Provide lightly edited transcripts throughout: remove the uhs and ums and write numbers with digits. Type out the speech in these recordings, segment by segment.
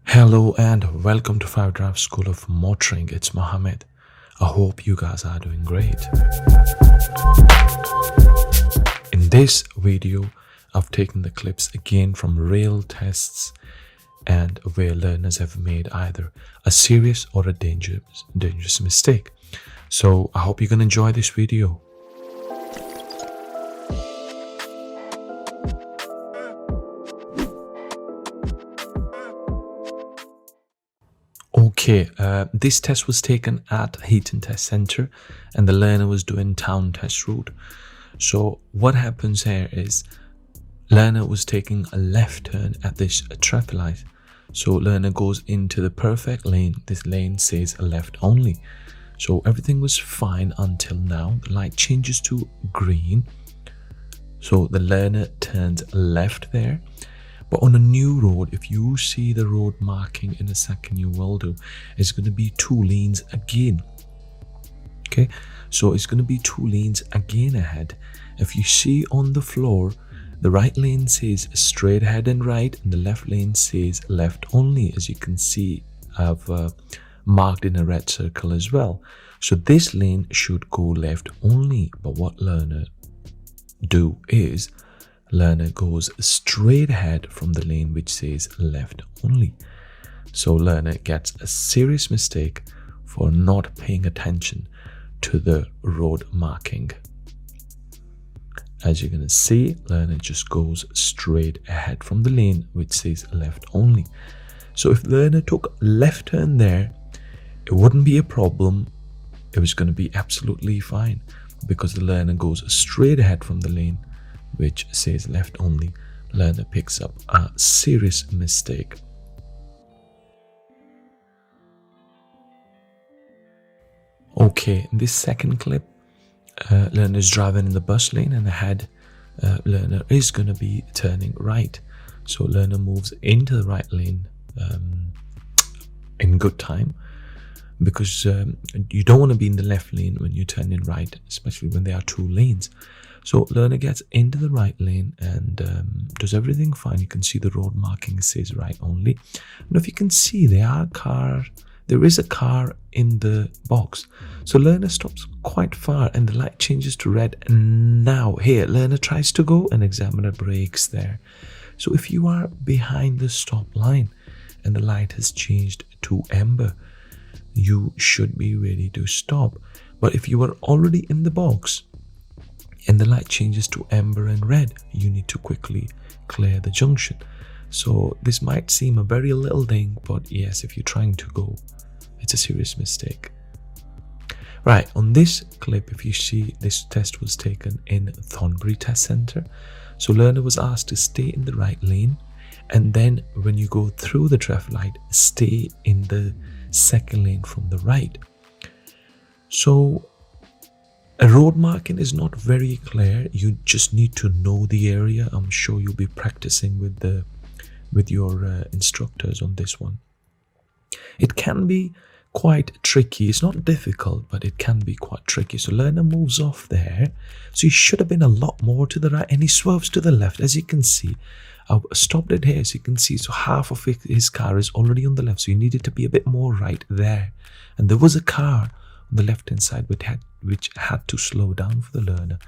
Hello and welcome to 5 Drive School of Motoring. It's Mohammed. I hope you guys are doing great. In this video, I've taken the clips again from real tests and where learners have made either a serious or a dangerous mistake. So I hope you can enjoy this video. Okay, this test was taken at Heaton Test Centre and the learner was doing town test route. So what happens here is learner was taking a left turn at this traffic light. So learner goes into the perfect lane. This lane says left only. So everything was fine until now. The light changes to green. So the learner turns left there. But on a new road, if you see the road marking in a second, you will do, it's going to be 2 lanes again. Okay, so it's going to be 2 lanes again ahead. If you see on the floor, the right lane says straight ahead and right, and the left lane says left only. As you can see, I've marked in a red circle as well. So this lane should go left only. But what learner do is, learner goes straight ahead from the lane which says left only. So learner gets a serious mistake for not paying attention to the road marking. As you're going to see, learner just goes straight ahead from the lane which says left only. So if learner took left turn there, it wouldn't be a problem. It was going to be absolutely fine because the learner goes straight ahead from the lane which says left only. Learner picks up a serious mistake. Okay, in this second clip, learner is driving in the bus lane and ahead learner is going to be turning right. So learner moves into the right lane in good time, because you don't want to be in the left lane when you're turning right, especially when there are 2 lanes. So learner gets into the right lane and does everything fine. You can see the road marking says right only. And if you can see, there is a car in the box. So learner stops quite far and the light changes to red. And now here, learner tries to go and examiner brakes there. So if you are behind the stop line and the light has changed to amber, you should be ready to stop. But if you are already in the box and the light changes to amber and red, you need to quickly clear the junction. So this might seem a very little thing, but yes, if you're trying to go, it's a serious mistake. Right, on this clip, if you see, this test was taken in Thornbury Test Centre. So learner was asked to stay in the right lane, and then when you go through the traffic light, stay in the second lane from the right. So a road marking is not very clear. You just need to know the area. I'm sure you'll be practicing with your instructors on this one. It can be quite tricky. It's not difficult, but it can be quite tricky. So learner moves off there. So he should have been a lot more to the right, and he swerves to the left. As you can see, I stopped it here, so you can see, so half of his car is already on the left. So you needed to be a bit more right there. And there was a car on the left hand side which had to slow down for the learner,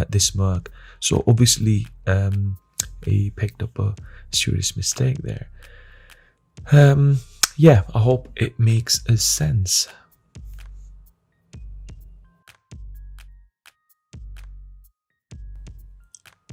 this Merc. So obviously he picked up a serious mistake there. Yeah, I hope it makes sense.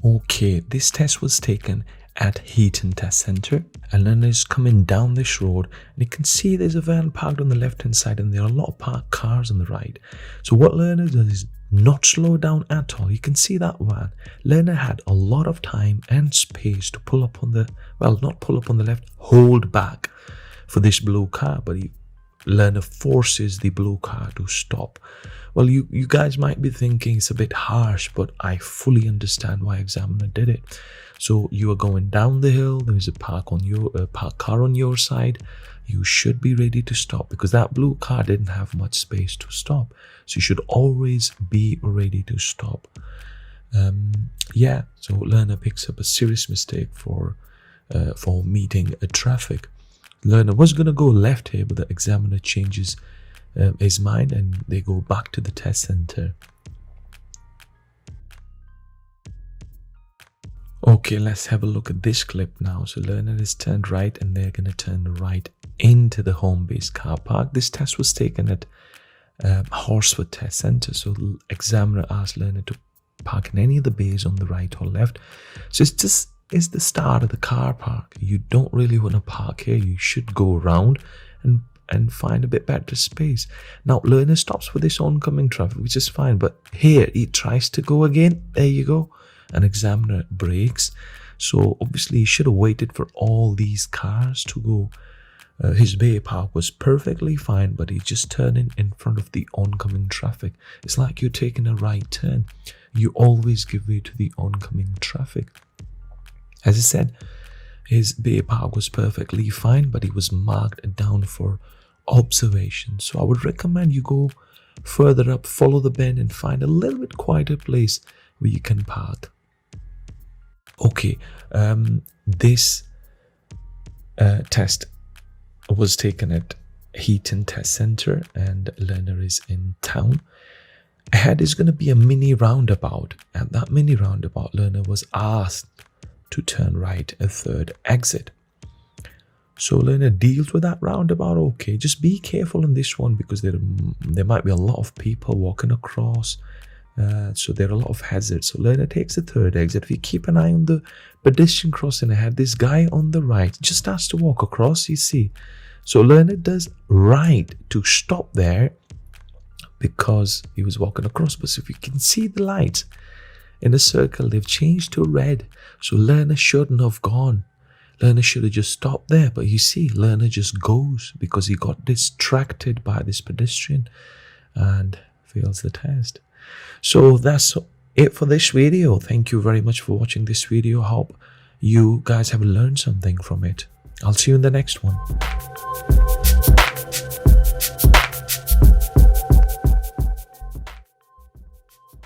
Okay, this test was taken at Heaton Test Centre. A learner is coming down this road and you can see there's a van parked on the left hand side and there are a lot of parked cars on the right. So what learner does is not slow down at all. You can see that van. Learner had a lot of time and space to pull up on the, well, not pull up on the left, hold back for this blue car, but learner forces the blue car to stop. Well, you guys might be thinking it's a bit harsh, but I fully understand why examiner did it. So you are going down the hill, there is a parked car on your side. You should be ready to stop because that blue car didn't have much space to stop. So you should always be ready to stop. Yeah, so learner picks up a serious mistake for meeting a traffic. Learner was going to go left here, but the examiner changes his mind and they go back to the test center. Okay, let's have a look at this clip now. So learner is turned right and they're going to turn right into the home-based car park. This test was taken at Horsforth Test Centre. So the examiner asked learner to park in any of the bays on the right or left. So it's the start of the car park. You don't really want to park here. You should go around and find a bit better space. Now learner stops for this oncoming traffic, which is fine, but here he tries to go again. There you go. An examiner brakes. So obviously he should have waited for all these cars to go. His bay park was perfectly fine, but he just turned in front of the oncoming traffic. It's like you're taking a right turn. You always give way to the oncoming traffic. As I said, his bay park was perfectly fine, but he was marked down for observation. So I would recommend you go further up, follow the bend and find a little bit quieter place where you can park. Okay, this test was taken at Heaton Test Centre and learner is in town. Ahead is going to be a mini roundabout. At that mini roundabout, learner was asked to turn right, a third exit. So learner deals with that roundabout. Okay, just be careful in this one because there might be a lot of people walking across. So there are a lot of hazards. So learner takes the third exit. If you keep an eye on the pedestrian crossing ahead, this guy on the right just starts to walk across, you see. So learner does right to stop there because he was walking across. But if you can see the lights in the circle, they've changed to red. So learner shouldn't have gone. Learner should have just stopped there. But you see, learner just goes because he got distracted by this pedestrian and fails the test. So that's it for this video. Thank you very much for watching this video. Hope you guys have learned something from it. I'll see you in the next one.